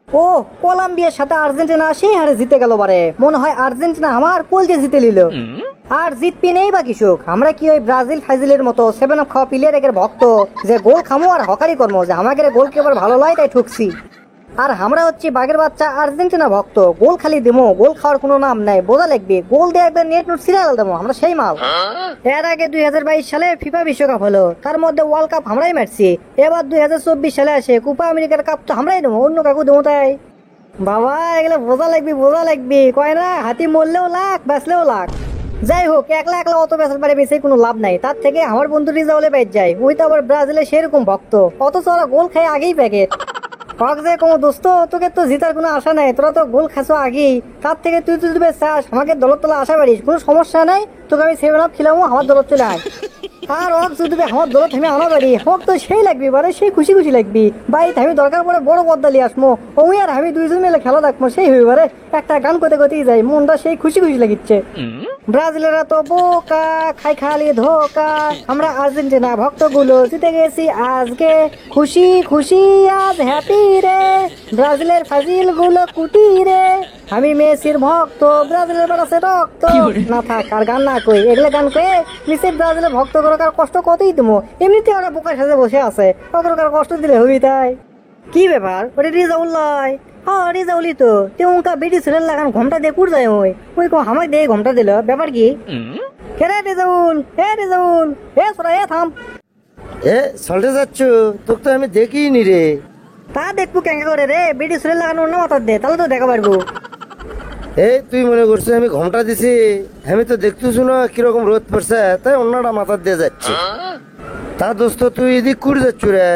ও, কলম্বিয়ার সাথে আর্জেন্টিনা সেই হারে জিতে গেল বারে। মনে হয় আর্জেন্টিনা আমার কোলকে জিতে নিল। আর জিতবি নেই বা কৃষক, আমরা কি ওই ব্রাজিল ফাইজিলের মতো 7 আপ খাওয়া প্লেয়ার এর ভক্ত যে গোল খামো আর হকারি কর্ম যে আমাকে গোল কেবার ভালো লাগে তাই ঠুকছি। আর আমরা হচ্ছে বাঘের বাচ্চা আর্জেন্টিনা ভক্ত, গোল খালি দেবো, গোল খাওয়ার কোনো নাম নাই, বোঝা লাগবে। গোল দিয়ে একবার নেট নোট সিরিয়াল দেবো, আমরা সেই মাল। এর আগে 2022 সালে ফিফা বিশ্বকাপ হলো, তার মধ্যে ওয়ার্ল্ড কাপ আমরাই মারছি। এবার 2024 সালে আসে কোপা আমেরিকার কাপ তো আমরাই দেবো, অন্য কাকু দেবো তাই। বাবা এগুলো বোঝা লাগবে, বোঝা লাগবে, কয় না হাতি মরলেও লাখ বেচলেও লাখ। যাই হোক, একলা একলা অত বেচার পারে বেশি কোনো লাভ নাই, তার থেকে আমার বন্ধু রিজাউলে বেচ যায়, ওই তো আবার ব্রাজিলের সেরকম ভক্ত, অথচ ওরা গোল খায় আগেই প্যাকেট। হক যে কোনো দোস্ত, তোকে তো জিতার কোনো আশা নাই, তোরা তো গোল খাসো আগেই, তার থেকে তুই তুই চাস আমাকে দলত তোলা আশা পারিস, কোনো সমস্যা নাই, তোকে আমি 7 আপ খেলামো, আমার দলত চলে আয়। আর হক যদি আমার দলত আমি আনা পারি, হক তো সেই লাগবি বারে, সেই খুশি খুশি লাগবি ভাই, আমি দরকার পড়ে বড় পদ্মা লিয়ে আসমো, ওই আর আমি দুইজন মিলে খেলা দেখবো, সেই হইবে বারে, একটা গান করতে করতেই যাই, মনটা সেই খুশি খুশি লাগিচ্ছে। ব্রাজিলেরা তো বোকা, খাই খালি ধোকা, আমরা আর্জেন্টিনা ভক্ত গুলো জিতে গেছি আজকে, খুশি খুশি আজ হ্যাপি রে, ব্রাজিলের ফাজিল গুলো কুটি রে, আমি মেসির ভক্ত, ব্রাজিলের বেড়াছে রক্ত। না থাক, আর গান না কই, এগুলো গান কয়ে নিশ্চয় ব্রাজিলের ভক্ত করে কার কষ্ট কতই দেবো, এমনিতে ওরা বোকার সাথে বসে আছে, কার কষ্ট দিলে হবি তাই। কি ব্যাপার, ওটা রিজাউল লয়? হ্যাঁ রিজাউলি তো, তেমনকা বেটি ছেলের লাগান ঘমটা দিয়ে কুড় যায়, ওই কো আমাকে দিয়ে ঘমটা দিল, ব্যাপার কি? রে রিজাউল, হে রিজাউল, হে সোরা, এ থাম। এ চলতে যাচ্ছ, তোকে তো আমি দেখিনি রে। তা দেখবো কেঙ্কা করে রে, বেটি ছেলের লাগানো অন্য মাথার দে, তাহলে তো দেখা পারবো। এই তুই মনে করছিস আমি ঘমটা দিছি? আমি তো দেখতেছি না কিরকম রোদ পড়ছে, তাই অন্যটা মাথার দিয়ে যাচ্ছে। তা দোস্ত তুই এদিক কুড়ি যাচ্ছ রে?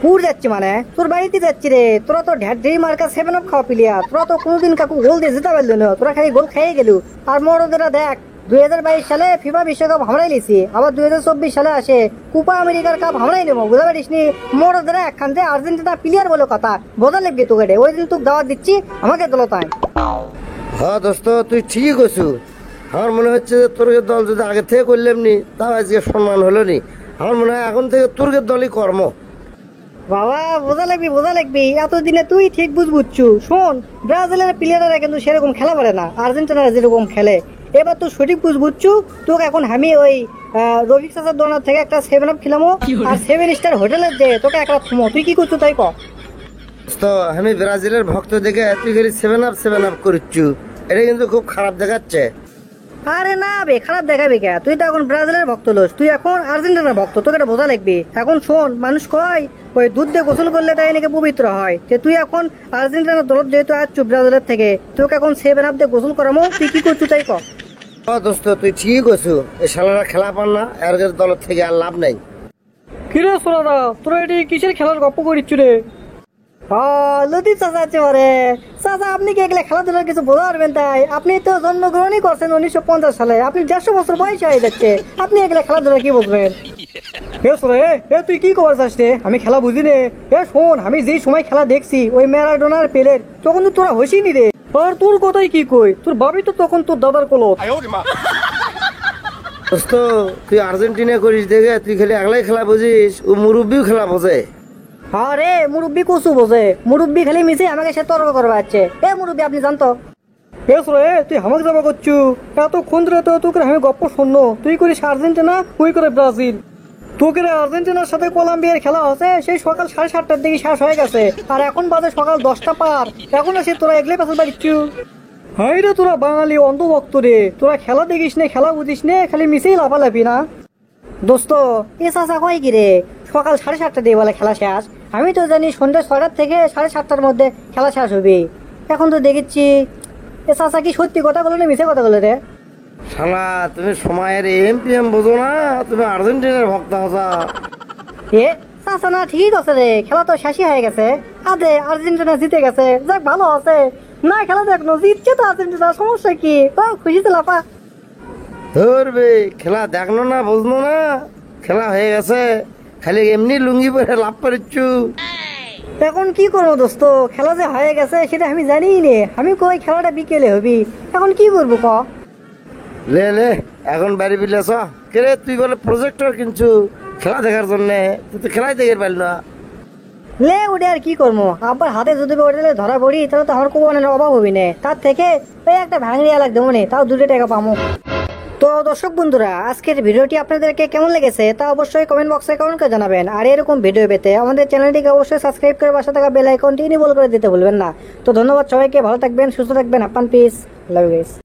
কুড় যাচ্ছি মানে তোর বাড়িতে যাচ্ছি রে, তোরা তো ঢের মার্কা 7 আপ খাওয়া প্লেয়ার, তোরা তো কোনোদিন কাকু গোল দিয়ে জিতে পারলি না, তোরা খালি গোল খেয়ে গেলু। আর মরদেরা দেখ, 2022 সালে ফিফা বিশ্বকাপ আমরাই লিছি, আবার 2024 সালে আসে কোপা আমেরিকার কাপ আমরাই নেবো, বুঝতে পারিস নি? মরদেরা একখান থেকে আর্জেন্টিনা প্লেয়ার বলে কথা, বোঝা লাগবে তোকে রে, ওই দিন তোকে দাওয়াত দিচ্ছি, আমাকে দলতায়। হ্যাঁ দোস্ত তুই ঠিকই কছু, আমার মনে হচ্ছে যে তোর দল যদি আগে থেকে করলাম নি, তাও আজকে সম্মান হলো নি। আমার মনে হয় এখন থেকে তোর দলই কর্ম। বাবা বোঝা লাগবি, এতদিনে তুই ঠিক বুঝছু। শোন, ব্রাজিলের প্লেয়াররা কিন্তু সেরকম খেলা পারে না আর্জেন্টিনারা যেরকম খেলে, এবার তো সঠিক বুঝছু। তোকে এখন আমি ওই রবিক চাচার দোকান থেকে একটা 7 আপ খেলামো, আর 7 স্টার হোটেলের দে তোকে একটা থমো, তুই কি করছো তাই ক। তো আমি ব্রাজিলের ভক্ত দেখে তুই খালি 7 আপ করছু, এটা কিন্তু খুব খারাপ দেখাচ্ছে। আরে না বে, খারাপ দেখাবি কে? তুই তো এখন ব্রাজিলের ভক্ত লোস, তুই এখন আর্জেন্টিনার ভক্ত, তোকে এটা বোঝা লাগবে। এখন শোন, মানুষ কয় ওই দুধ দিয়ে গোসল করলে তাই নাকি পবিত্র হয়, যে তুই এখন আর্জেন্টিনার দলত যেহেতু আসছু ব্রাজিলের থেকে, তোকে এখন 7 আপ দিয়ে গোসল করামো, তুই কি করছু তাই ক। দোস্ত তুই ঠিকই কছু, এই শালারা খেলা পান না, এর দলের থেকে আর লাভ নাই। কিরে সোনাদা, তোরা এটি কিসের খেলার গপ্প করিচ্ছু রে? লতিফ চাচা আছে মানে। চাচা আপনি কি এগুলো খেলাধুলার কিছু বোঝা পারবেন তাই? আপনি তো জন্মগ্রহণই করছেন 1950 সালে, আপনি 150 বছর বয়স হয়ে যাচ্ছে, আপনি এগুলো খেলাধুলা কি বুঝবেন? তুই কি খবর চাস রে? আমি খেলা বুঝি নে। শোন, আমি যেই সময় খেলা দেখছি ওই ম্যারাডোনার পেলের, তখন তো তোরা হসিনি রে। আর তোর কথাই কি কই, তোর ভাবি তো তখন তোর দাদার কলত। দোস্ত তুই আর্জেন্টিনা করিস দেখে তুই খালি একলাই খেলা বুঝিস, ও মুরব্বিও খেলা বোঝে। আরে মুরব্বি কসু বোঝে, মুরব্বি খালি মিশে আমাকে সে তর্ক করবে আছে। মুরব্বি আপনি জানতো? তুই আমাকে জমা করছু, এতক্ষণ ধরে তো তোকে আমি গপ্প শুনলো, তুই করিস আর্জেন্টিনা, ওই করে ব্রাজিল। তোকে আর্জেন্টিনার সাথে কলম্বিয়ার খেলা হচ্ছে, সেই সকাল 7:30টার দিকে শেষ হয়ে গেছে, আর এখন বাজে সকাল 10টা পার, এখন এসে তোরা এগলে পেছাল পারিচ্ছু। হাই রে তোরা বাঙালি অন্ধভক্ত রে, তোরা খেলা দেখিস নে, খেলা বুঝিস নে, খালি মিশেই লাফালাফি না। দোস্ত এ চাচা কয় কি রে, সকাল 7:30টা দিয়ে বলে খেলা শেষ? আমি তো জানি সন্ধ্যা 6টার থেকে 7:30টার মধ্যে খেলা শেষ হবে, এখন তো দেখেছি। এ চাচা কি সত্যি কথা বলে না মিছে কথা বলে রে? শালা তুমি সময়ের এম বোঝো না, তুমি আর্জেন্টিনার ভক্ত হসা। এ চাচা না ঠিক আছে রে, খেলা তো শেষই হয়ে গেছে, আদে আর্জেন্টিনা জিতে গেছে, যাক ভালো আছে। না খেলা দেখনো, জিতছে তো আর্জেন্টিনা, সমস্যা কি? খুশিতে লাফা। ধরবে খেলা দেখলো না, বুঝলো না, খেলা হয়ে গেছে, খালি এমনি লুঙ্গি পরে লাভ করিচ্ছু। এখন কি করবো দোস্ত, খেলা যে হয়ে গেছে সেটা আমি জানি নে, আমি কই খেলাটা বিকেলে হবি, এখন কি করবো ক। লে এখন বাড়ি বিলেছ কে রে? তুই বলে প্রজেক্টর কিনছু খেলা দেখার জন্য, তুই তো খেলাই দেখে পারল না। লে ওটা আর কি করবো, আবার হাতে যদি ওটা ধরা পড়ি তাহলে তো আমার কোপানের অভাব হবি না, তার থেকে ওই একটা ভাঙড়িয়া লাগবে মনে, তাও 2 টাকা পাবো। তো দর্শক বন্ধুরা, আজকের ভিডিওটি আপনাদেরকে কেমন লেগেছে তা অবশ্যই কমেন্ট বক্সে কমেন্ট করে জানাবেন। আর এরকম ভিডিও পেতে আমাদের চ্যানেলটিকে অবশ্যই সাবস্ক্রাইব করে পাশে থাকা বেল আইকনটি ইনেবল করে দিতে ভুলবেন না। তো ধন্যবাদ সবাইকে, ভালো থাকবেন, সুস্থ থাকবেন, আপান পিস, লাভ ইউ গাইস।